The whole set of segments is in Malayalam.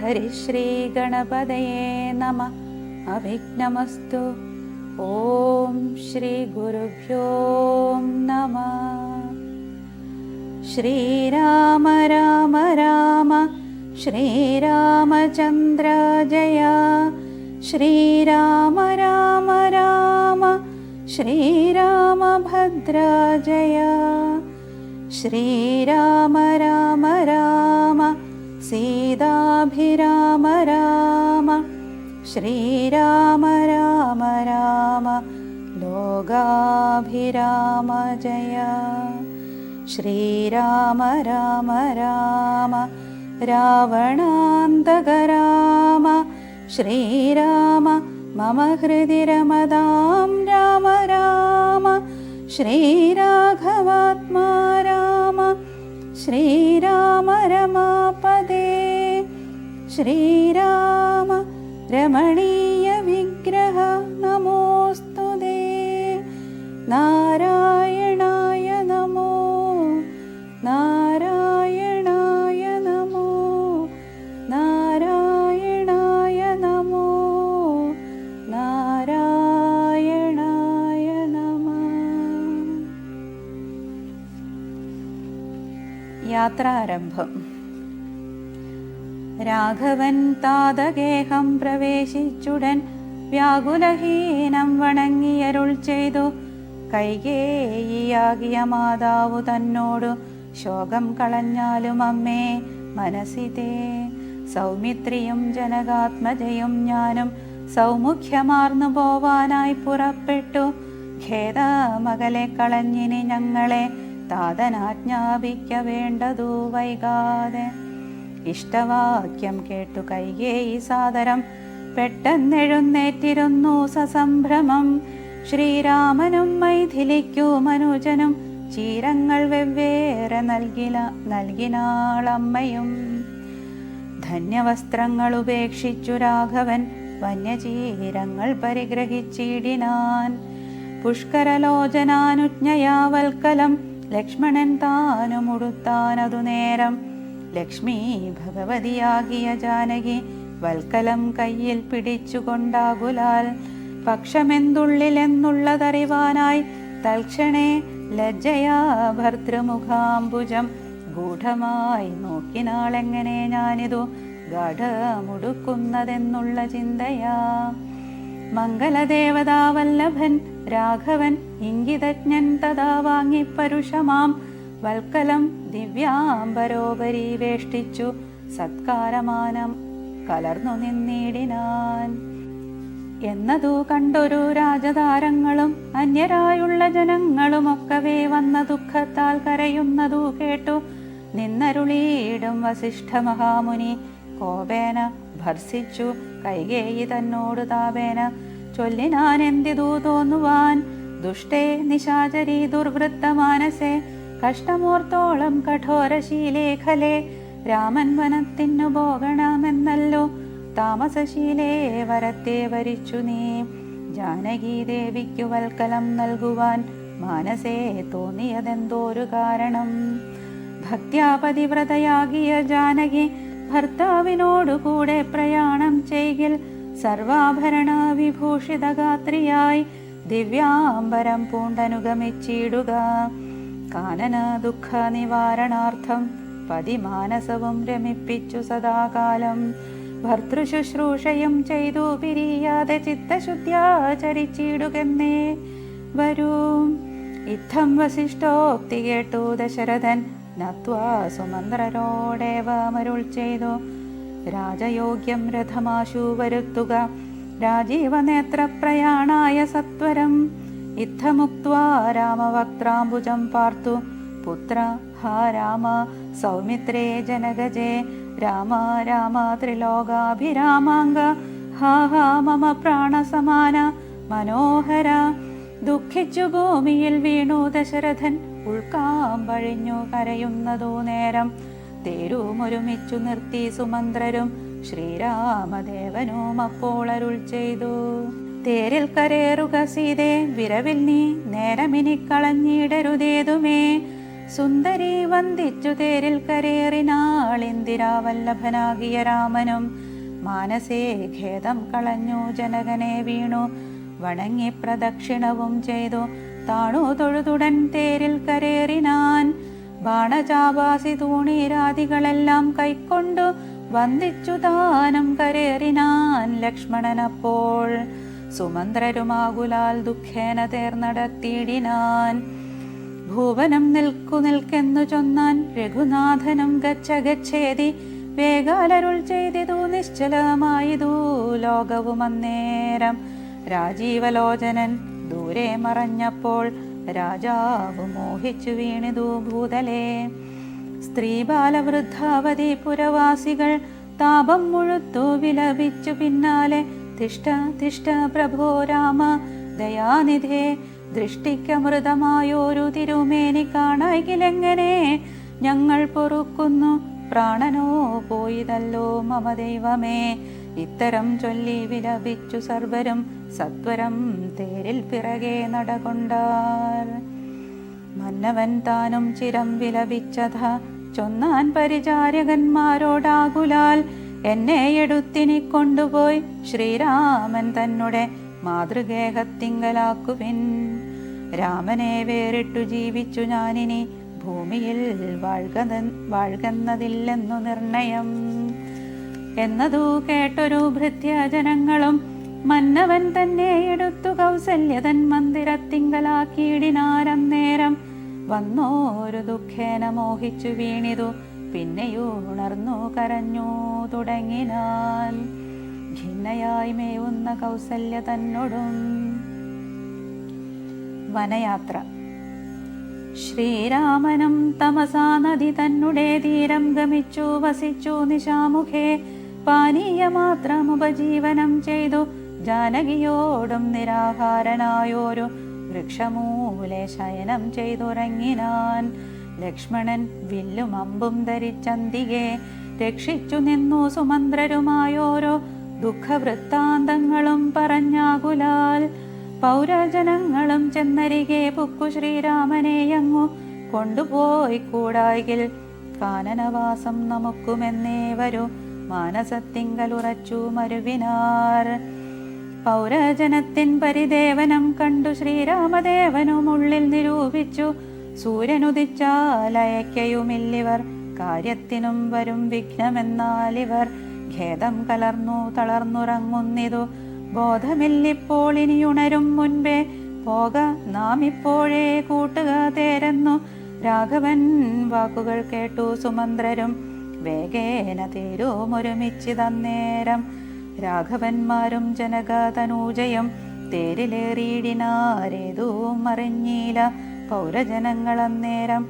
ഹരിശ്രീ ഗണപതയേ നമഃ. അവിഘ്നമസ്തു. ഓം ശ്രീ ഗുരുഭ്യോ നമഃ. ശ്രീരാമ രാമ രാമ ശ്രീരാമചന്ദ്ര ജയ. ശ്രീരാമ രാമ രാമ ശ്രീരാമഭദ്ര ജയ. ശ്രീരാമ രാമ രാമ സീതാഭിരാമ രാമ. ശ്രീരാമ രാമ രാമ ലോകാഭിരാമ ജയ. ശ്രീരാമ രാമ രാമ രാവണാന്തക രാമ. ശ്രീരാമ മമ ഹൃദി രമതാം രാമ രാമ. ശ്രീരാഘവാത്മാ രാമ. ശ്രീരാമ രമാപദേ. ശ്രീരാമ രമണീയ വിഗ്രഹ നമോസ്തുതേ. നാരായണായ നമോ നാരായണായ നമോ നാരായണായ നമോ നാരായണായ നമഃ. യാത്രാരംഭം. രാഘവൻ താതഗേഹം പ്രവേശിച്ചുടൻ വ്യാകുലഹീനം വണങ്ങിയരുൾ ചെയ്തു. കൈകേയിയാകിയ മാതാവു തന്നോടു ശോകം കളഞ്ഞാലും അമ്മേ മനസ്സിതേ. സൗമിത്രിയും ജനകാത്മജയും ഞാനും സൗമുഖ്യമാർന്നു പോവാനായി പുറപ്പെട്ടു. ഖേദമകലെ കളഞ്ഞിനി ഞങ്ങളെ താതനാജ്ഞാപിക്ക വേണ്ടതു വൈകാതെ. ഇഷ്ടവാക്യം കേട്ടു കൈകേയി സാദരം പെട്ടെന്നെഴുന്നേറ്റിരുന്നു സസംഭ്രമം. ശ്രീരാമനും മൈഥിലിക്കു മനുജനും ചീരങ്ങൾ വെവ്വേറെ നൽകിനാളമ്മയും. ധന്യവസ്ത്രങ്ങൾ ഉപേക്ഷിച്ചു രാഘവൻ വന്യചീരങ്ങൾ പരിഗ്രഹിച്ചിടിനാൻ. പുഷ്കരലോചനാനുജ്ഞയാവൽക്കലം ലക്ഷ്മണൻ താനും ഉടുത്താനതു നേരം. ലക്ഷ്മി ഭഗവതിയാകിയ ജാനകി വൽക്കലം കയ്യിൽ പിടിച്ചുകൊണ്ടാകുലാൽ പക്ഷമെന്തുള്ളിലെന്നുള്ളതറിവാനായി തൽക്ഷണേ ലജ്ജയാ ഭർതൃമുഖാംബുജം ഗൂഢമായി നോക്കിനാളെങ്ങനെ ഞാനിതു ഗാഠമുടുക്കുന്നതെന്നുള്ള ചിന്തയാ. മംഗലദേവതാവല്ലഭൻ രാഘവൻ ഇംഗിതജ്ഞൻ തഥാ വാങ്ങിപ്പരുഷമാം വൽക്കലം ദിവ്യാംബരോപരി വേഷ്ടിച്ചു സത്കാരമാനം കലർന്നു നിന്നിടിനാൻ. എന്നതു കണ്ടൊരു രാജതാരങ്ങളും അന്യരായുള്ള ജനങ്ങളുമൊക്കവേ വന്ന ദുഃഖത്താൽ കരയുന്നതു കേട്ടു നിന്നരുളീടും വസിഷ്ഠ മഹാമുനി കോപേന ഭർസിച്ചു കൈകേയി തന്നോട് താപേന ചൊല്ലിനാൻ എന്തിതു തോന്നുവാൻ. ദുഷ്ടേ നിശാചരീ ദുർവൃത്ത മാനസേ കഷ്ടമോർത്തോളം കഠോരശീലേഖലേ. രാമൻ വനത്തിനു പോകണമെന്നല്ലോ താമസശീലേ വരത്തെ വരിച്ചു നീ. ജാനകി ദേവിക്കു വൽക്കലം നൽകുവാൻ മാനസേ തോന്നിയതെന്തോരു കാരണം. ഭക്ത്യാപതിവ്രതയാകിയ ജാനകി ഭർത്താവിനോടുകൂടെ പ്രയാണം ചെയ്യിൽ സർവാഭരണ വിഭൂഷിതഗാത്രിയായി ദിവ്യാംബരം പൂണ്ടനുഗമിച്ചിടുക. കാനന ദുഃഖ നിവാരണാർത്ഥം പതിമാനസവും രമിപ്പിച്ചു സദാകാലം. ഭർതൃശുശ്രൂഷയും ചെയ്തു പിരിയാതെ ചിത്തശുദ്ധ്യാചരിച്ചിടുകെന്നേ വരൂ. ഇത്തം വസിഷ്ഠോക്തി കേട്ടു ദശരഥൻ നത്വാ സുമന്ത്രരോടേവമരുൾ ചെയ്തു. രാജയോഗ്യം രഥമാശു വരുത്തുക രാജീവനേത്രപ്രയാണായ സത്വരം. ഇത്തമുക്ത്വാ രാമവക്ത്രാംബുജം പാർത്തു പുത്ര ഹാ രാമ സൗമിത്രേ ജനകജേ. രാമ രാമ ത്രിലോകാഭിരാമാംഗ ഹാ ഹാ മമ പ്രാണസമാന മനോഹര. ദുഃഖിച്ചു ഭൂമിയിൽ വീണു ദശരഥൻ ഉൾക്കാമ്പഴിഞ്ഞു കരയുന്നതു നേരം. തേരുമൊരുമിച്ചു നിർത്തി സുമന്ത്രരും ശ്രീരാമദേവനും അപ്പോൾ അരുൾ ചെയ്തു. തേരിൽ കരേറുക സീതേ വിരവിൽ നീ നേരമിനി കളഞ്ഞിടരുതേതുമേ. സുന്ദരി വന്ദിച്ചു തേരിൽ കരേറിനാൾ ഇന്ദിരാവല്ലഭനാകിയ രാമനും. മാനസേ ഖേദം കളഞ്ഞു ജനകനെ വീണു വണങ്ങി പ്രദക്ഷിണവും ചെയ്തു താണു തൊഴുതുടൻ തേരിൽ കരേറിനാൻ. ബാണചാപാസി തൂണീരാദികളെല്ലാം കൈക്കൊണ്ടു വന്ദിച്ചു താനും കരേറിനാൻ ലക്ഷ്മണനപ്പോൾ. സുമന്ത്രരുമാകുലാൽ ദുഃഖേന തേർന്നടത്തിയിടിനാൻ. ഭൂവനം നിൽക്കെന്നു ചൊന്നാൻ രഘുനാഥനും ഗച്ഛ ഗച്ഛേതി വേഗാലരുൾ ചെയ്തിതു നിശ്ചലമായിതു ലോകവും അന്നേരം. രാജീവലോചനൻ ദൂരെ മറഞ്ഞപ്പോൾ രാജാവ് മോഹിച്ചു വീണിതു ഭൂതലേ. സ്ത്രീ ബാലവൃദ്ധാവധി പുരവാസികൾ താപം മുഴുത്തു വിലപിച്ചു പിന്നാലെ. തിഷ്ട തിഷ്ട പ്രഭോ രാമ ദയാനിധേ, ദൃഷ്ടിക്കമൃതമായോരു തിരുമേനി കാണായിലെങ്ങനെ ഞങ്ങൾ പൊറുക്കുന്നു. പ്രാണനോ പോയിതല്ലോ മമ ദൈവമേ. ഇത്തരം ചൊല്ലി വിലപിച്ചു സർവരും സത്വരം തേരിൽ പിറകെ നടകൊണ്ടാർ. മന്നവൻ താനും ചിരം വിലപിച്ചത ചൊന്നാൻ പരിചാരകന്മാരോടാകുലാൽ. എന്നെ എടുത്തിനി കൊണ്ടുപോയി ശ്രീരാമൻ തന്നെ മാതൃഗേഹത്തിങ്കലാക്കുവിൻ. രാമനെ വേറിട്ടു ജീവിച്ചു ഞാനിനി ഭൂമിയിൽ വാഴ്കെന്നതില്ലെന്നു നിർണയം എന്നതു കേട്ടൊരു ഭൃത്യജനങ്ങളും മന്നവൻ തന്നെ എടുത്തു കൗസല്യതൻ മന്ദിരത്തിങ്കലാക്കിയിടിനാരന്നേരം. വന്നോരു ദുഃഖേന മോഹിച്ചു വീണിതു പിന്നെയുണർന്നു കരഞ്ഞു തുടങ്ങിനാൻ. ഖിന്നയായി മേവുന്ന കൗസല്യ തന്നോടും. വനയാത്ര. ശ്രീരാമനും തമസാ നദി തന്നെ തീരം ഗമിച്ചു വസിച്ചു നിശാമുഖേ. പാനീയമാത്രം ഉപജീവനം ചെയ്തു ജാനകിയോടും നിരാഹാരനായോരു വൃക്ഷമൂലെ ശയനം ചെയ്തുറങ്ങിനാൻ. ലക്ഷ്മണൻ വില്ലും അമ്പും ധരിച്ചന്തികെ രക്ഷിച്ചു നിന്നു സുമന്ത്രരുമായോരോ ദുഃഖവൃത്താന്തങ്ങളും പറഞ്ഞാകുലാൽ. പൗരജനങ്ങളും ചെന്നരികെ പുക്കു ശ്രീരാമനെയങ്ങു കൊണ്ടുപോയി കൂടായിൽ. കാനനവാസം നമുക്കുമെന്നേ വരൂ മാനസത്തിങ്കലുറച്ചു മരുവിനാർ. പൗരജനത്തിൻ പരിദേവനം കണ്ടു ശ്രീരാമദേവനും ഉള്ളിൽ നിരൂപിച്ചു. സൂര്യനുദിച്ചാൽ അയക്കയുമില്ലിവർ കാര്യത്തിനും വരും വിഘ്നമെന്നാലിവർ. ഖേദം കലർന്നു തളർന്നുറങ്ങുന്നിതു ബോധമില്ലിപ്പോൾ ഇനിയുണരും മുൻപേ. പോക നാം ഇപ്പോഴേ കൂട്ടുക തേരെന്നു രാഘവൻ വാക്കുകൾ കേട്ടു സുമന്ത്രരും. വേഗേന തേരുമൊരുമിച്ചിതന്നേരം രാഘവന്മാരും ജനകതനൂജയും തേരിലേറിയിടിനാരേതും അറിഞ്ഞീല പൗരജനങ്ങളന്നേരം.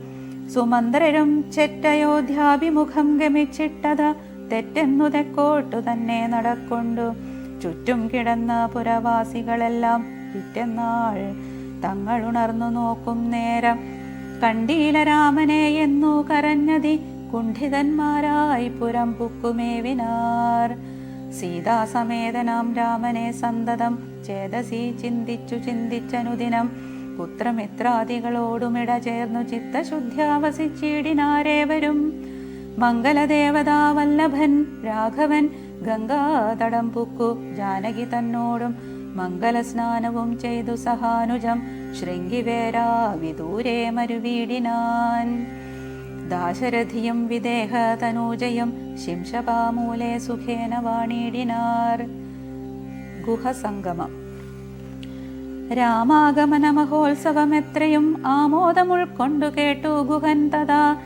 സുമന്ത്രരും ചെറ്റയോധ്യാഭിമുഖം ഗമിച്ചിട്ടത തെറ്റെന്നു തെക്കോട്ടു തന്നെ നടക്കൊണ്ടു. ചുറ്റും കിടന്ന പുരവാസികളെല്ലാം പിറ്റെന്നാൾ തങ്ങളുണർന്നു നോക്കും നേരം. കണ്ടീല രാമനെ എന്നു കരഞ്ഞതി കുണ്ഠിതന്മാരായി പുരം പുക്കുമേവിനാർ. സീതാസമേതനാം രാമനെ സന്തതം ചേതസി ചിന്തിച്ചു ചിന്തിച്ചനുദിനം. പുത്രമിത്രാദികളോടുമിട ചേർന്നു ചിത്തശുദ്ധ്യാവസിച്ചിടിനാരേവരും. മംഗലദേവതാവല്ലഭൻ രാഘവൻ ഗംഗാതടം പുക്കു ജാനകി തന്നോടും മംഗലസ്നാനവും ചെയ്തു സഹാനുജം ശൃംഗിവേരാ വിദൂരേ മരുവീടിനാൻ. ദാശരഥിയും വിദേഹ തനൂജയും ശിംശപാമൂലെ സുഖേന വാണിടിനാർ. ഗുഹസംഗമം. രാമാഗമന മഹോത്സവമെത്രയും ആമോദമുൾക്കൊണ്ടു കേട്ടു ഗുഹൻ തഥാ.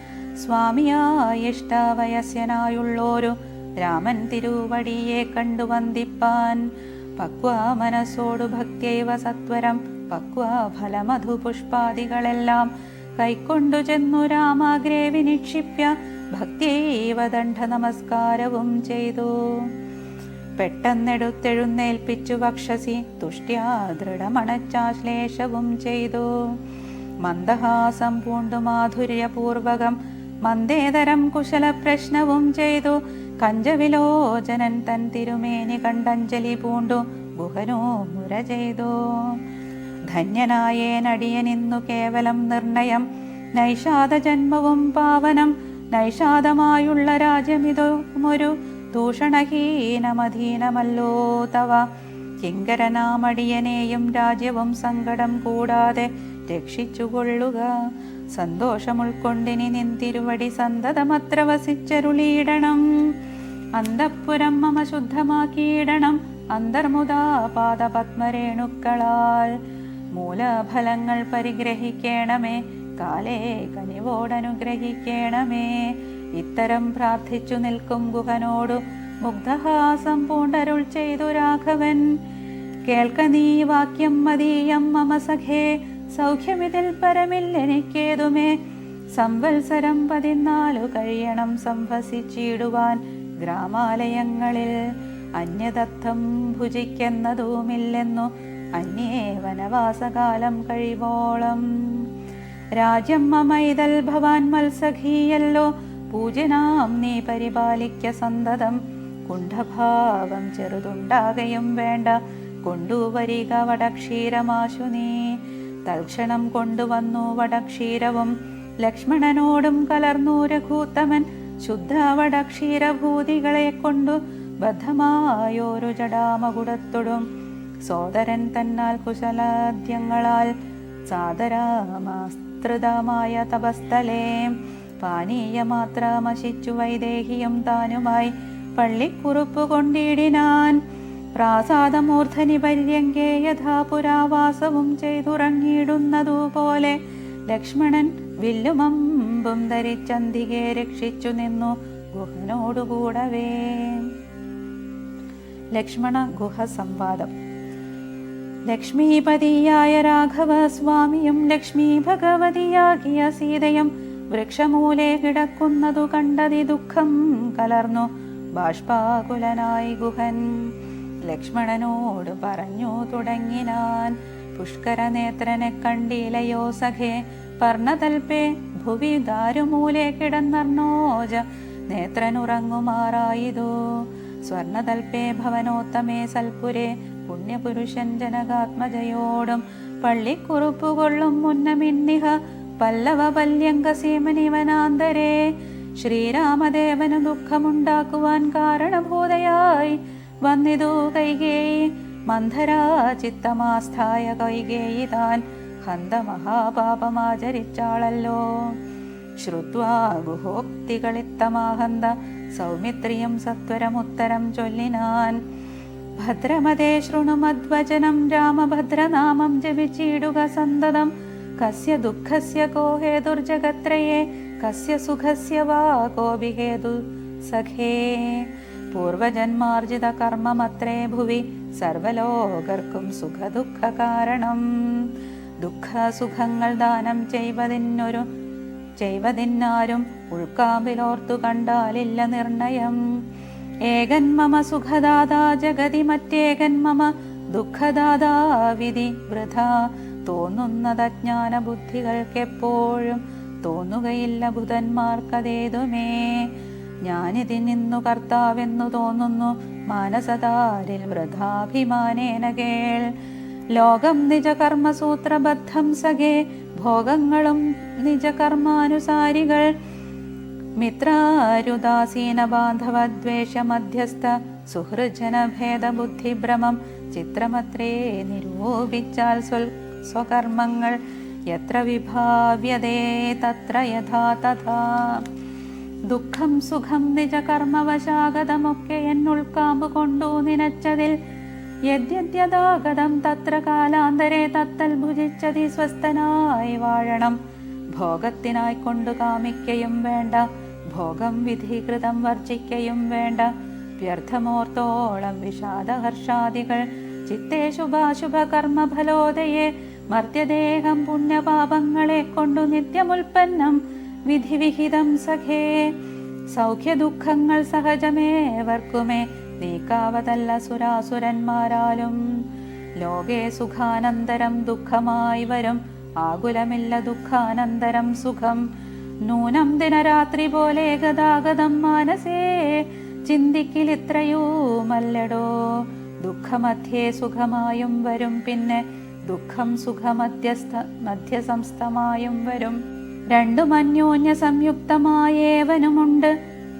സ്വാമിയായിഷ്ടവയസ്യനായുള്ളോരു രാമൻ തിരുവടിയെ കണ്ടു വന്ദിപ്പാൻ. പക്വ മനസ്സോടു ഭക്ത്യൈവ സത്വരം പക്വ ഫലമധുപുഷ്പാദികളെല്ലാം കൈക്കൊണ്ടു ചെന്നു രാമാഗ്രേ വിനിക്ഷിപ്യ ഭക്ത്യൈവ ദണ്ഡ നമസ്കാരവും ചെയ്തു. പെട്ടെന്നെടുത്തെഴുന്നേൽപ്പിച്ചു വക്ഷസി തുഷ്ട്യാ ദൃഢമണച്ചാശ്ലേഷവും ചെയ്തു. മന്ദഹാസം പൂണ്ടു മാധുര്യപൂർവകം മന്ദേതരം കുശല പ്രശ്നവും ചെയ്തു. കഞ്ചവിലോചനൻ തൻ തിരുമേനി കണ്ടഞ്ജലി പൂണ്ടു ഗുഹനോ മുര ചെയ്തു. ധന്യനായേനടിയനിന്നു കേവലം നിർണയം നൈഷാദ ജന്മവും പാവനം നൈഷാദമായുള്ള രാജ്യമിതൊരു ദൂഷണഹീനമധീനമല്ലോ തവ. കിങ്കരനാമടിയനെയും രാജ്യവും സങ്കടം കൂടാതെ രക്ഷിച്ചുകൊള്ളുക. സന്തോഷമുൾക്കൊണ്ടിനി നിന്തിരുവടി സന്തതമത്ര വസിച്ചരുളിയിടണം. അന്തഃപുരം മമ ശുദ്ധമാക്കിയിടണം അന്തർമുദാ പാദപത്മരേണുക്കളാൽ. മൂലഫലങ്ങൾ പരിഗ്രഹിക്കണമേ കാലേ കനിവോടനുഗ്രഹിക്കണമേ. ഇത്തരം പ്രാർത്ഥിച്ചു നിൽക്കും ഗുഹനോടു മുഗ്ധഹാസം പൂണ്ടരുൾ ചെയ്തു രാഘവൻ. കേൾക്ക നീ വാക്യം മതീയം മമ സഖേ, സൗഖ്യമിതിൽ പരമില്ലെനിക്കേതുമേ. സംവത്സരം 14 കഴിയണം സംവസിച്ചിടുവാൻ ഗ്രാമാലയങ്ങളിൽ. അന്യദത്തം ഭുജിക്കുന്നതുമില്ലെന്നു അന്യേ വനവാസകാലം കഴിവോളം. രാജ്യം മമൈതൽ ഭവാൻ മത്സഖീയല്ലോ, പൂജനാം നീ പരിപാലിക്ക സന്തതം. കുണ്ഠഭാവം ചെറുതുണ്ടാകയും വേണ്ട, കൊണ്ടുവരിക വടക്ഷീരമാശു നീ. തൽക്ഷണം കൊണ്ടുവന്നു വടക്ഷീരവും ലക്ഷ്മണനോടും കലർന്നു രഘൂത്തമൻ. ശുദ്ധ വടക്ഷീരഭൂതികളെ കൊണ്ടു ബദ്ധമായോരു ജടാമകുടത്തൊടും. സോദരൻ തന്നാൽ കുശലാദ്യങ്ങളാൽ സാദരമാസ്തൃതമായ തപസ്ഥലേ. പാനീയമാത്രമശിച്ചു വൈദേഹിയും താനുമായി പള്ളിക്കുറുപ്പു കൊണ്ടിടിനാൻ. പ്രാസാദമൂർധനി പര്യങ്കേ യഥാ പുരാവാസവും ചെയ്തുറങ്ങിയിടുന്നതുപോലെ ലക്ഷ്മണൻ വില്ലുമമ്പും ധരിച്ചന്തികെ രക്ഷിച്ചു നിന്നു ഗുഹനോടുകൂടവേ. ലക്ഷ്മണ ഗുഹ സംവാദം. ലക്ഷ്മീപതിയായ രാഘവ സ്വാമിയും ലക്ഷ്മീ ഭഗവതിയാകിയ സീതയും വൃക്ഷമൂലെ കിടക്കുന്നതു കണ്ടതി ദുഃഖം കലർന്നു ബാഷ്പാകുലനായി ഗുഹൻ. ലക്ഷ്മണനോട് പറഞ്ഞു തുടങ്ങിനാൻ. പുഷ്കരനേത്രനെ കണ്ടിലയോ സഖേ, പർണതൽപേ ഭുവി ദാരുമൂലെ കിടന്നർണോജ നേത്രനുറങ്ങുമാറായിതു. സ്വർണതൽപേ ഭവനോത്തമേ സൽപുരേ പുണ്യപുരുഷൻ ജനകാത്മജയോടും പള്ളിക്കുറുപ്പുകൊള്ളും മുന്നമിന്നിഹ പല്ലവ പല്യങ്കസീമനിവനാന്തരേ. ശ്രീരാമദേവന് ദുഃഖമുണ്ടാക്കുവാൻ കാരണഭൂതയായി വന്നിതു കൈകേയി. മന്ധരാചിത്തമാസ്ഥായ കൈകേയി താൻ ഹന്തമഹാപാപമാചരിച്ചാളല്ലോ. ശ്രുത്വാ ഗുഹോക്തികളിത്തമാഹന്ത സൗമിത്രിയും സത്വരമുത്തരം ചൊല്ലിനാൻ. ഭദ്രമതേ ശൃണുമദ്വചനം രാമഭദ്രനാമം ജപിച്ചിടുക സന്തതം. കസ്യ ദുഃഖസ്യ കോ ഹേതുർജഗത്രയേ, കസ്യ സുഖസ്യ വാ കോപി ഹേതു സഖേ. പൂർവജന്മാർജിത കർമ്മമത്രേ ഭുവി സർവലോകർക്കും സുഖദുഃഖ കാരണം. ദുഃഖ സുഖങ്ങൾ ദാനം ചെയ്വതിന്നാരും ഉൾക്കാമ്പിലോർത്തു കണ്ടാലില്ല നിർണയം. ഏകൻ മമ സുഖദാതാ ജഗതി മറ്റേകൻ മമ ദുഃഖദാതാ വിധി വൃഥ. തോന്നുന്നതജ്ഞാന ബുദ്ധികൾക്കെപ്പോഴും തോന്നുകയില്ല ബുധന്മാർക്കതേതുമേ. ഞാനിതിനിന്നു കർത്താവെന്നു തോന്നുന്നു മാനസതാരിൽ വൃഥാഭിമാനേന കേൾ. ലോകം നിജകർമ്മസൂത്രബദ്ധം സഖേ, ഭോഗങ്ങളും നിജകർമാനുസാരികൾ. മിത്രാരുദാസീന ബാന്ധവദ്വേഷ മധ്യസ്ഥ സുഹൃജനഭേദബുദ്ധിഭ്രമം ചിത്രമത്രേ നിരൂപിച്ചാൽ സ്വകർമ്മങ്ങൾ യത്ര വിഭാവ്യതേ തത്ര യഥാ തഥാ. ദുഃഖം സുഖം നിജകർമ്മവശാഗതമൊക്കെ എന്നുൾക്കാമ്പ് കൊണ്ടു നിനച്ചതിൽ യദ്യദ്യതാഗതം തത്ര കാലാന്തരേ തത്തൽ ഭുജിച്ചതി സ്വസ്ഥനായി വാഴണം. ഭോഗത്തിനായി കൊണ്ടു കാമിക്കയും വേണ്ട, ഭോഗം വിധികൃതം വർജിക്കയും വേണ്ട. വ്യർത്ഥമോർത്തോളം വിഷാദഹർഷാദികൾ ചിത്തേ ശുഭാശുഭ കർമ്മഫലോദയെ. മർത്യദേഹം പുണ്യപാപങ്ങളെ കൊണ്ടു നിത്യമുൽപ്പന്നം വിധിവിഹിതം സഖേ. സൗഖ്യദുഃഖങ്ങൾ സഹജമേവർക്കുമേ, നീക്കാവതല്ല സുരാസുരന്മാരാലും. ലോകേ സുഖാനന്തരം ദുഃഖമായി വരും, ആകുലമില്ല ദുഃഖാനന്തരം സുഖം. നൂനം ദിനരാത്രി പോലെ ഗതാഗതം മാനസേ, ചിന്തിക്കിലിത്രയുമല്ലടോ. ദുഃഖമധ്യേ സുഖമായും വരും, പിന്നെ ദുഃഖം സുഖമധ്യസംസ്ഥമായും വരും. രണ്ടും അന്യോന്യ സംയുക്തമായേവനുമുണ്ട്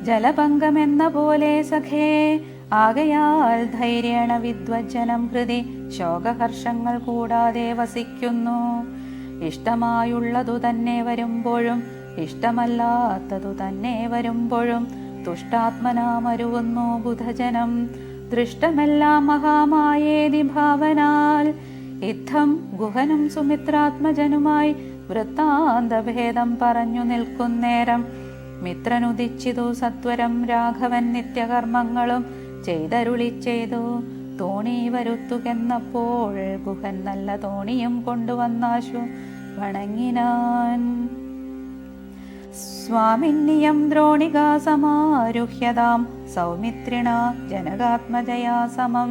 ജലപങ്കമെന്ന പോലെ സഖേ. ആകയാൽ ധൈര്യേണ വിദ്വജ്ജനം ഹൃദി ശോകഹർഷങ്ങൾ കൂടാതെ വസിക്കുന്നു. ഇഷ്ടമായുള്ളതു തന്നെ വരുമ്പോഴും ഇഷ്ടമല്ലാത്തതു തന്നെ വരുമ്പോഴും തുഷ്ടാത്മനാമരുവുന്നു ബുധജനം. ദൃഷ്ടമെല്ലാം മഹാമായേതി ഭാവനാൽ ഇത്തം ഗുഹനും സുമിത്രാത്മജനുമായി വൃത്താന്തഭേദം പറഞ്ഞു നിൽക്കുന്നേരം മിത്രനുദിച്ചിതു സത്വരം. രാഘവൻ നിത്യകർമ്മങ്ങളും ചെയ്തരുളി ചെയ്തു. തോണി വരുത്തുകെന്നപ്പോൾ ഗുഹൻ നല്ല തോണിയും കൊണ്ടുവന്നാശു വണങ്ങിനാൻ. സ്വാമിന്യം ദ്രോണികാ സമാരുഹ്യതാം സൗമിത്രിണ ജനകാത്മജയാ സമം.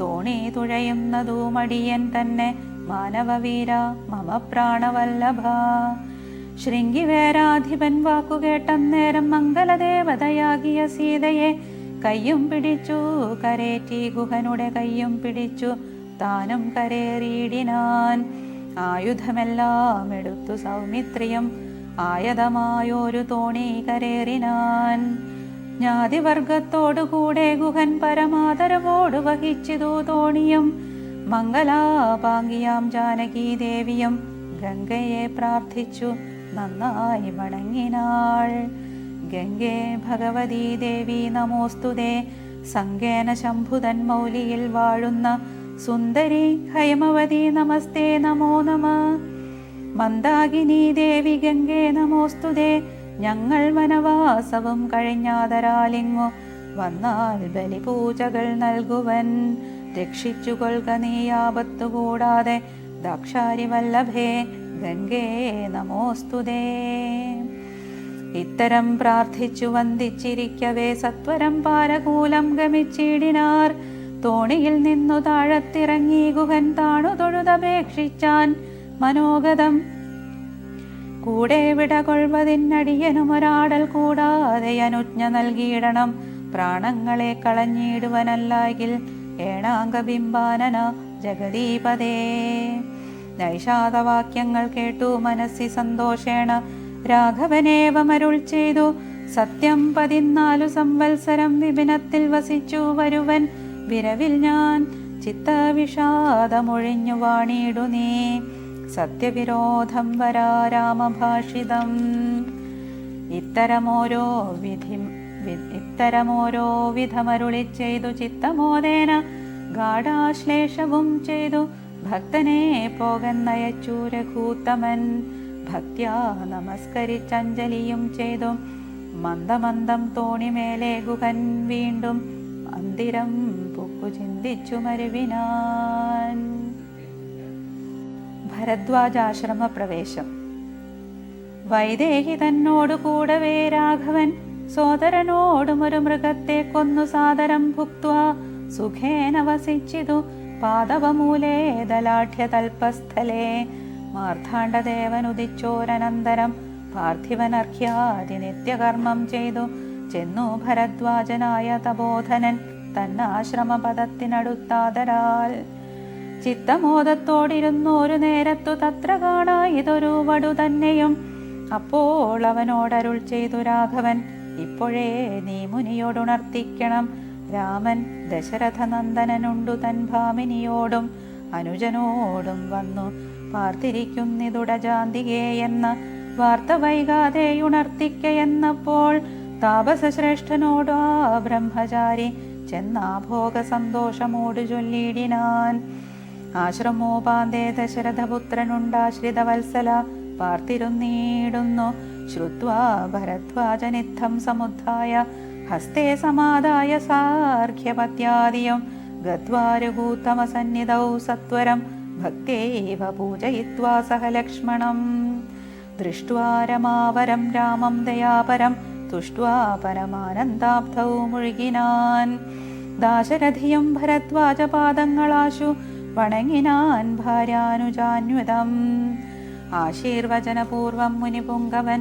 തോണി തുഴയുന്നതു മടിയൻ തന്നെ മാനവവീര മമ പ്രാണവല്ലഭ. ശൃംഗിവേരാധിപൻ വാക്കുകേട്ടന്നേരം മംഗലദേവതയാകിയ സീതയെ കയ്യും പിടിച്ചു കരേറ്റി. ഗുഹനുടെ കയ്യും പിടിച്ചു താനും കരേറിയിടിനാൻ. ആയുധമെല്ലാം എടുത്തു സൗമിത്രിയും ആയതമായൊരു തോണി കരേറിനാൻ. ജ്ഞാതിവർഗത്തോടുകൂടെ ഗുഹൻ പരമാദരവോട് വഹിച്ചിതു തോണിയും. മംഗലാപാങ്കിയാം ജാനകീ ദേവിയും ഗംഗയെ പ്രാർത്ഥിച്ചു നന്നായി വണങ്ങിനാൾ. ഗംഗേ ഭഗവതീ ദേവി നമോസ്തുതേ. സങ്കേന ശംഭുതൻ മൗലിയിൽ വാഴുന്ന സുന്ദരി ഹൈമവതി നമസ്തേ നമോ നമ. മന്ദാകിനി ദേവി ഗംഗേ നമോസ്തുതേ. ഞങ്ങൾ വനവാസവും കഴിഞ്ഞാതരാലിങ്ങു വന്നാൽ ബലിപൂജകൾ നൽകുവൻ. രക്ഷിച്ചു കൊൽക നീ ആപത്തു കൂടാതെ ദാക്ഷാരി വല്ലഭേ ഗംഗേ നമോസ്തുതേ. ഇത്തരം പ്രാർത്ഥിച്ചു വന്ദിച്ചിരിക്കവേ സത്വരം പാരകൂലം ഗമിച്ചിടിനാർ. തോണിയിൽ നിന്നു താഴത്തിറങ്ങി ഗുഹൻ താണു തൊഴുതപേക്ഷിച്ചാൻ മനോഗതം. കൂടെ വിടകൊള്ളുവതിനടിയനുമൊരാടൽ കൂടാതെ അനുജ്ഞ നൽകിയിടണം. പ്രാണങ്ങളെ കളഞ്ഞിടുവനല്ലാകിൽ ഏണാംഗബിംബാനന ജഗദീപദേ. നൈഷാദവാക്യങ്ങൾ കേട്ടു മനസ്സി സന്തോഷേണ രാഘവനേവമരുൾ ചെയ്തു. സത്യം 14 സംവത്സരം വിപിനത്തിൽ വസിച്ചു വരുവൻ വിരവിൽ ഞാൻ. ചിത്തവിഷാദമൊഴിഞ്ഞു വാണിയിടു നീ സത്യവിരോധം വരാ രാമഭാഷിതം. ഇത്തരമോരോ വിധമരുളി ചെയ്തു ചിത്തമോദേന ഗാഢാശ്ലേഷവും ചെയ്തു. ഭക്തനെ പോകന്നയച്ചു രഘൂത്തമൻ. ഭക്ത്യാ നമസ്കരിച്ചഞ്ജലിയും ചെയ്തു. മന്ദമന്ദം തോണിമേലെ ഗുഹൻ വീണ്ടും മന്ദിരം പുക്കു ചിന്തിച്ചു മരുവിനാൻ. ഭരദ്വാജാശ്രമ പ്രവേശം. വൈദേഹി തന്നോടു കൂടവേ രാഘവൻ സോദരനോടും ഒരു മൃഗത്തെ കൊന്നു സാദരം ഭുക്ത്വാ സുഖേന വസിച്ചിതു പാദവമൂലേ ദലാഢ്യതൽപസ്ഥലേ. മാർത്താണ്ഡദേവനുദിച്ചോരനന്തരം പാർത്ഥിവനർഘ്യാതി നിത്യകർമ്മം ചെയ്തു ചെന്നു ഭരദ്വാജനായ തപോധനൻ തന്നാശ്രമപദത്തിനടുത്താതരാൽ. ചിത്തമോദത്തോടിരുന്നോരു നേരത്തു തത്ര കാണായിതൊരു വടു തന്നെയും. അപ്പോൾ അവനോടരുൾ ചെയ്തു രാഘവൻ, ഇപ്പോഴേ നീ മുനിയോടുണർത്തിക്കണം. രാമൻ ദശരഥനന്ദനനുണ്ടു തൻ ഭാമിനിയോടും അനുജനോടും വന്നു പാർത്തിരിക്കുന്നിതുടജാന്തികേ എന്ന വാർത്ത വൈകാതെയുണർത്തിക്കയെന്നപ്പോൾ താപസശ്രേഷ്ഠനോടു ആ ബ്രഹ്മചാരി ചെന്നാഭോഗ സന്തോഷമോടു ചൊല്ലിയിടിനാൻ. ആശ്രമോപാന്തേ ദശരഥപുത്രനുണ്ടാശ്രിതവത്സല പാർത്തിരുന്നീടുന്നു. ശ്രുത്വാ ഭരദ്വാജനിത്തം സമുദ്ധായ ഹസ്തേ സമാദായ സാർഘ്യപത്യാദിയം ഗദ്വാരഭൂതമസന്നിധൗ സത്വരം ഭക്തേവ പൂജയിത്വാ സഹ ലക്ഷ്മണം. ദൃഷ്ട്വാ രമാവരം രാമം ദയാപരം തുഷ്ട്വാ പരമാനന്ദാബ്ധൗ മുഴുകിനാൻ. ദാശരഥിയും ഭരദ്വാജപാദങ്ങളാശു വണങ്ങിനാൻ ഭാര്യാനുജാന്വിതം. ആശീർവചനപൂർവം മുനിപുങ്കവൻ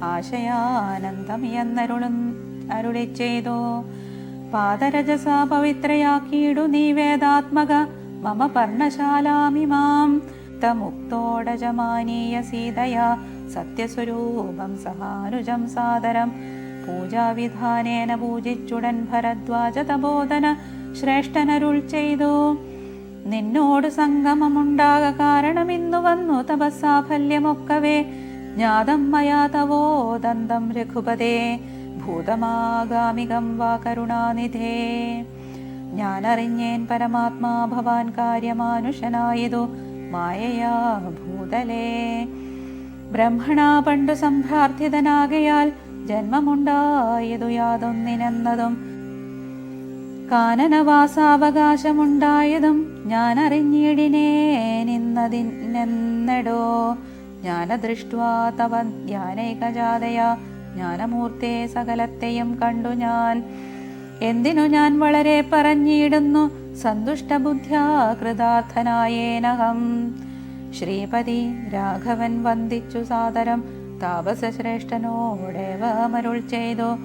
ആശയാനന്ദം എന്നരുളി ചെയ്തു. പാദരജസാ പവിത്രയാക്കിയിടു നീ വേദാത്മക മമ പർണശാലാമിമാം. തമുക്തോടജമാനീയ സീതയാ സത്യസ്വരൂപം സഹാനുജം സാദരം പൂജാവിധാനേന പൂജിച്ചുടൻ ഭരദ്വാജ തപോധന ശ്രേഷ്ഠനരുൾ ചെയ്തു. നിന്നോട് സംഗമമുണ്ടാക കാരണമിന്നു വന്നു തപസ്സാഫല്യമൊക്കവേ ജ്ഞാതം മയാ തവോദന്തം രഘുപതേ ഭൂതമാഗാമികം വാ കരുണാനിധേ. ഞാനറിഞ്ഞേൻ പരമാത്മാ ഭവാൻ കാര്യമാനുഷനായതു മായയാ ഭൂതലേ. ബ്രഹ്മണാ പണ്ടു സംപ്രാർത്ഥിതനാകയാൽ ജന്മമുണ്ടായതു യാതൊന്നിനെന്നതും കാനനവാസാവകാശമുണ്ടായതും ഞാൻ അറിഞ്ഞിടിനേനിന്നതിനെന്നടോ. ജ്ഞാനദൃഷ്ട്വാ തവ ധ്യാനൈകജാതയാ ജ്ഞാനമൂർത്തേ സകലത്തെയും കണ്ടു ഞാൻ. എന്തിനു ഞാൻ വളരെ പറഞ്ഞിടുന്നു സന്തുഷ്ടബുദ്ധ്യാ കൃതാർത്ഥനായേനഹം. ശ്രീപതി രാഘവൻ വന്ദിച്ചു സാദരം താപസശ്രേഷ്ഠനോടേവമരുൾ ചെയ്തു.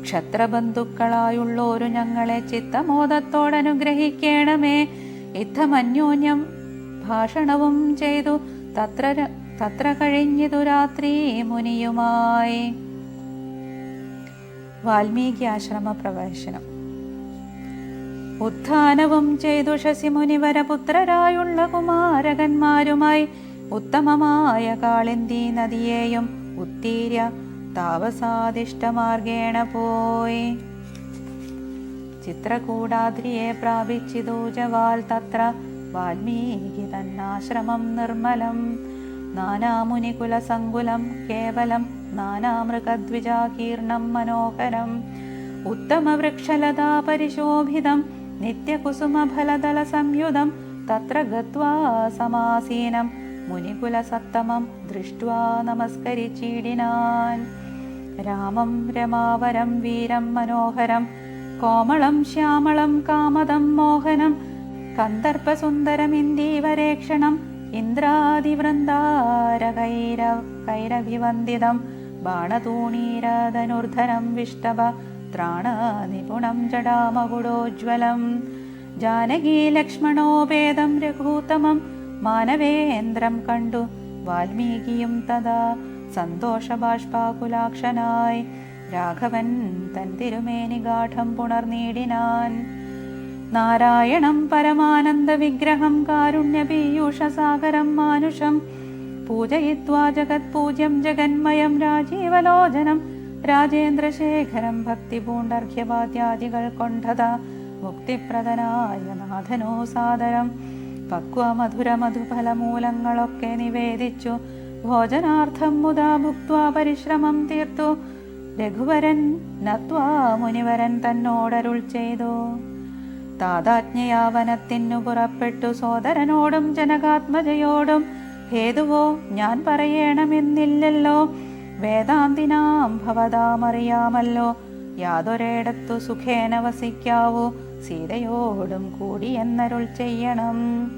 ക്ഷത്രബന്ധുക്കളായുള്ളോരു ഞങ്ങളെ ചിത്തമോദത്തോടനുഗ്രഹിക്കണമേ. യുദ്ധമന്യോന്യം ഭാഷണവും ചെയ്തു തത്ര കഴിഞ്ഞിതു രാത്രി മുനിയുമായി. വാൽമീകി ആശ്രമ പ്രവേശനം. ഉത്ഥാനവും ചെയ്തു ശശിമുനിവരപുത്രരായുള്ള കുമാരകന്മാരുമായി ഉത്തമമായ കാളിന്തി നദിയെയും ഉത്തീര്യ താപസാദിഷ്ടമാർഗേണ പോയി. ചിത്രകൂടാദ്രിയെ പ്രാപിച്ചിതു ജവാൽ തത്ര വാൽമീകി തന്നാശ്രമം നിർമ്മലം. നാനാമുനികുലസങ്കുലം കേവലം നാനാമൃഗദ്വിജാകീർണം മനോഹരം. ഉത്തമവൃക്ഷലതാ പരിശോഭിതം നിത്യകുസുമഫലദല സംയുതം. തത്ര ഗത്വാ സമാസീനം മുനികുലസത്തമം ദൃഷ്ട്വാ നമസ്കരിച്ചിടിനാൻ. രാമം രമാവരം വീരം മനോഹരം കോമളം ശ്യാമളം കാമദം മോഹനം. കന്ദർപ്പസുന്ദരമിന്ദീവരേക്ഷണം ഇന്ദ്രാദിവൃന്ദാരകൈരഭിവന്ദിതം. ബാണതൂണീരധനുർധരം വിഷ്ടഭ ത്രാണനിപുണം ജടാമകുടോജ്വലം. ജാനകീ ലക്ഷ്മണോപേതം രഘൂത്തമം മാനവേന്ദ്രം കണ്ടു വാൽമീകിയും തഥാ സന്തോഷബാഷ്പാകുലാക്ഷനായി രാഘവൻ തൻ തിരുമേനി ഗാഠം പുണർനീടിനാൻ. നാരായണം പരമാനന്ദ വിഗ്രഹം കാരുണ്യപീയൂഷസാഗരം മാനുഷം പൂജയിത്വാ ജഗത്പൂജ്യം ജഗന്മയം രാജീവലോചനം രാജേന്ദ്രശേഖരം ഭക്തിപൂണ്ടർഘ്യവാദ്യാദികൾ കൊണ്ടത മുക്തിപ്രദനായ നാഥനോ സാദരം. പക്വമധുരമധുഫലമൂലങ്ങളൊക്കെ നിവേദിച്ചു ഭോജനാർത്ഥം മുതാ ഭുക്ത്വാ പരിശ്രമം തീർത്തു. രഘുവരൻ നത്വാ മുനിവരൻ തന്നോടരുൾ ചെയ്തു. താതാജ്ഞയാവനത്തിനു പുറപ്പെട്ടു സോദരനോടും ജനകാത്മജയോടും. ഹേതുവോ ഞാൻ പറയണമെന്നില്ലല്ലോ, വേദാന്തിനാം ഭവതാമറിയാമല്ലോ. യാതൊരിടത്തു സുഖേന വസിക്കാവൂ സീതയോടും കൂടി എന്നരുൾ ചെയ്യണം.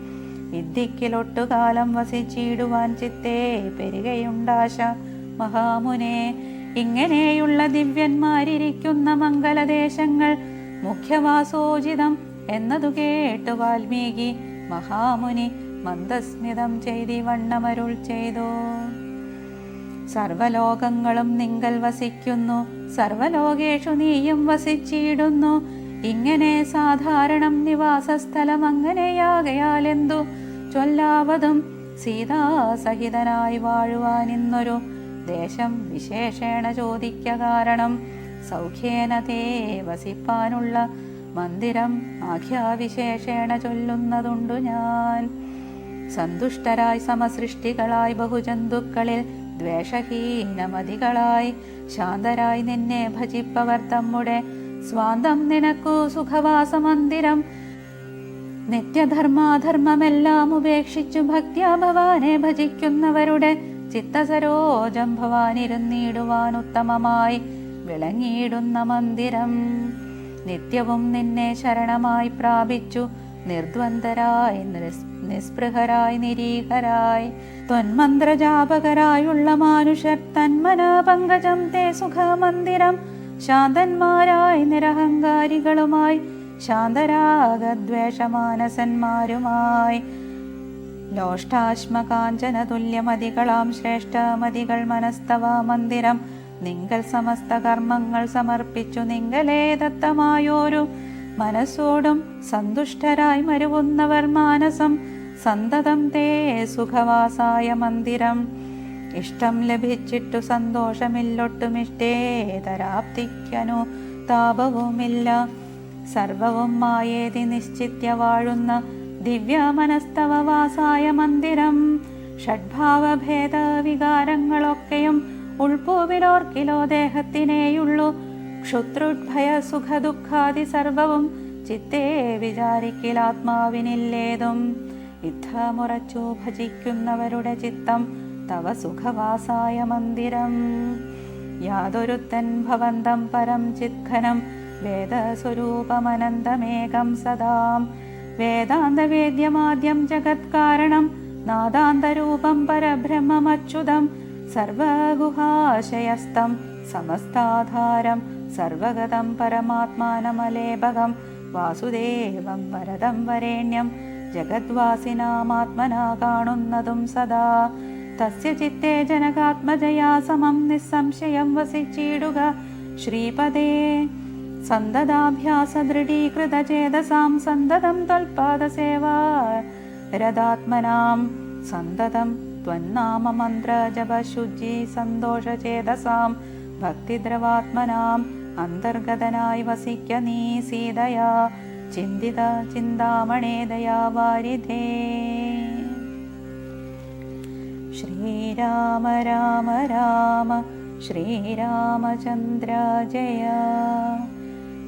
ഇദ്ദിക്കിലൊട്ടുകാലം വസിച്ചിടുവാൻ ചിത്തേ പെരുകയുണ്ടാശ മഹാമുനെ. ഇങ്ങനെയുള്ള ദിവ്യന്മാരിയ്ക്കുന്ന മംഗലദേശങ്ങൾ മുഖ്യവാസോചിതം എന്നതു കേട്ടു വാൽമീകി മഹാമുനി മന്ദസ്മിതം ചെയ്തിവണ്ണമരുൾ ചെയ്തു. സർവലോകങ്ങളും നിങ്കൽ വസിക്കുന്നു, സർവലോകേഷു നീയും വസിച്ചിടുന്നു. ഇങ്ങനെ സാധാരണം നിവാസസ്ഥലം അങ്ങനെയാകയാലെന്തു ചൊല്ലാവതും. സീതാസഹിതനായി വാഴുവാനിന്നൊരു ദേശം വിശേഷേണ ചോദിക്ക കാരണം. സൗഖ്യേന തേ വസിപ്പാനുള്ള മന്ദിരം ആഖ്യാവിശേഷേണ ചൊല്ലുന്നതുണ്ടു ഞാൻ. സന്തുഷ്ടരായി സമസൃഷ്ടികളായി ബഹുജന്തുക്കളിൽ ദ്വേഷഹീനമതികളായി ശാന്തരായി നിന്നെ ഭജിപ്പവർ തമ്മുടെ സ്വാന്തം നിനക്കു സുഖവാസമന്ദിരം. നിത്യധർമാധർമ്മമെല്ലാം ഉപേക്ഷിച്ചു ഭക്ത്യാ ഭവാനെ ഭജിക്കുന്നവരുടെ ചിത്തസരോജം ഭവാനിരുന്നിടുവാൻ ഉത്തമമായി വിളങ്ങിയിടുന്ന മന്ദിരം. നിത്യവും നിന്നെ ശരണമായി പ്രാപിച്ചു നിർദ്വന്ദ്വരായി നിസ്പൃഹരായി നിരീഹരായി ത്വന്മന്ത്രജാപകരായുള്ള മാനുഷർ തന്മന പങ്കജം തേ സുഖമന്ദിരം. ശാന്തന്മാരായി നിരഹങ്കാരികളുമായി ശാന്തരാഗദ്വേഷമാനസന്മാരുമായി ലോഷ്ടാശ്മകാഞ്ചനതുല്യമതികളാം ശ്രേഷ്ഠമതികൾ മനസ്തവ മന്ദിരം നിങ്കൽ സമസ്ത കർമ്മങ്ങൾ സമർപ്പിച്ചു നിങ്കലേ ദത്തമായോരു മനസ്സോടും സന്തുഷ്ടരായി മരുവുന്നവർ മാനസം സന്തതം തേ സുഖവാസായ മന്ദിരം. ഇഷ്ടം ലഭിച്ചിട്ടു സന്തോഷമില്ലൊട്ടുമിഷ്ടേതരാപ്തിക്കനു താപവുമില്ല. സർവവും മായേതി നിശ്ചിത്യ വാഴുന്ന ദിവ്യ മനസ്തവ വാസായ മന്ദിരം. ഷഡ്ഭാവഭേദ വികാരങ്ങളൊക്കെയും ഉൾപ്പൂവിലോർക്കിലോ ദേഹത്തിനേയുള്ളൂ. ക്ഷുത്രുഭയ സുഖ ദുഃഖാദി സർവവും ചിത്തേ വിചാരിക്കിലാത്മാവിനില്ലേതും. യുദ്ധമുറച്ചു ഭജിക്കുന്നവരുടെ ചിത്തം തവ സുഖവാസായ മന്ദിരം. യാതൊരുത്തൻ ഭവന്തം പരം ചിത്ഘനം വേദസ്വരൂപമനന്തമേകം സദാം. വേദാന്തവേദ്യമാദ്യം ജഗത്കാരണം നാദാന്തരൂപം പരബ്രഹ്മമച്യുതം. സർവഗുഹാശയസ്തം സമസ്താധാരം സർവഗതം പരമാത്മാനമലേപകം. വാസുദേവം വരദം വരേണ്യം ജഗദ്വാസിനാമാത്മനാ കാണുന്നതും സദാ. തസ്യ ചിത്തേ ജനകാത്മജയാ സമം നിസ്സംശയം വസിച്ചിടുക ശ്രീപദേ. സന്തതാഭ്യാസ ദൃഢീകൃതചേതസാം സന്തതം ത്വൽപാദസേവാ രഥാത്മനാം. സന്തതം ത്വന്നാമ മന്ത്ര ജപശുചി സന്തോഷചേതസാം ഭക്തിദ്രവാത്മനാം. അന്തർഗതനായി വസിക്ക നീ സീതയാ ചിന്തിത ചിന്താമണേ ദയാവാരിധേ. ശ്രീരാമ രാമ രാമ ശ്രീരാമചന്ദ്ര ജയ.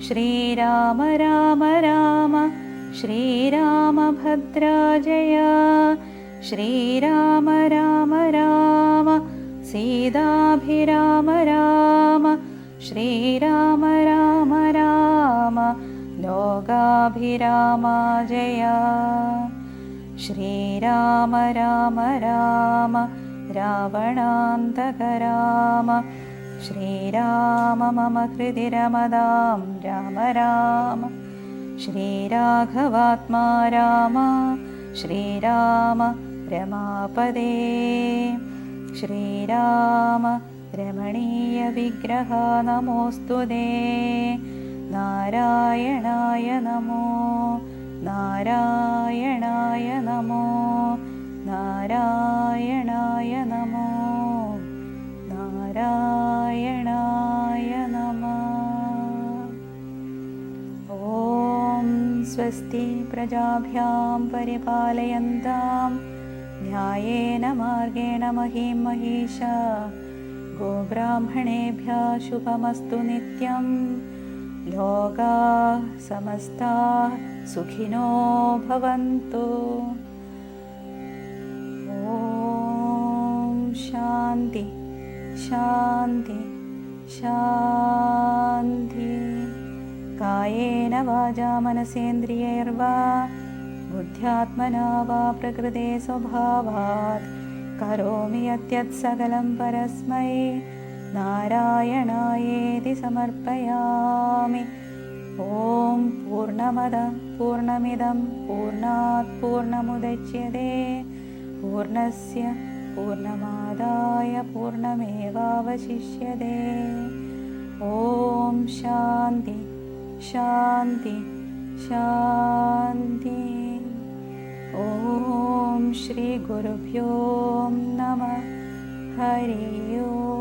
ശ്രീരാമ രാമ രാമ ശ്രീരാമഭദ്ര ജയ. ശ്രീരാമ രാമ രാമ സീതാഭിരാമ രാമ. ശ്രീരാമ രാമ രാമ ലോകാഭിരാമ ജയ. ശ്രീരാമ രാമ രാമ രാവണാന്തക രാമ. ശ്രീരാമ മമ ഹൃദി രമതാം രാമ രാമ. ശ്രീരാഘവാത്മാ രാമ ശ്രീരാമ രമാപദേ. ശ്രീരാമ രമണീയ വിഗ്രഹ നമോസ്തുതേ. നാരായണായ നമോ നാരായണായ നമോ നാരായണായ നമോ നാരായണായ നമഃ. ഓം സ്വസ്തി പ്രജാഭ്യാം പരിപാലയന്താം ന്യായേന മാർഗേണ മഹീം മഹീഷാ. ഗോബ്രാഹ്മണേഭ്യः ശുഭമസ്തു നിത്യം. ലോകാः സമസ്താः സുഖിനോ ഭവന്തു. ഓം ശാന്തി ശാന്തി ശാന്തി. കായേന വാചാ മനസേന്ദ്രിയൈർവാ ബുദ്ധ്യാത്മനാ വാ പ്രകൃതേ സ്വഭാവാത് കരോമി യദ്യത് സകലം പരസ്മൈ നാരായണായേതി സമർപ്പയാമി. ഓം പൂർണ്ണമദ പൂർണ്ണമിദം പൂർണ്ണാത് പൂർണ്ണമുദച്യതേ പൂർണ്ണസ്യ പൂർണ്ണമാദായ പൂർണ്ണമേവാവശിഷ്യതേ. ഓം ശാന്തി ശാന്തി ശാന്തി. ഓം ശ്രീ ഗുരുഭ്യോ നമഃ. ഹരി ഓം.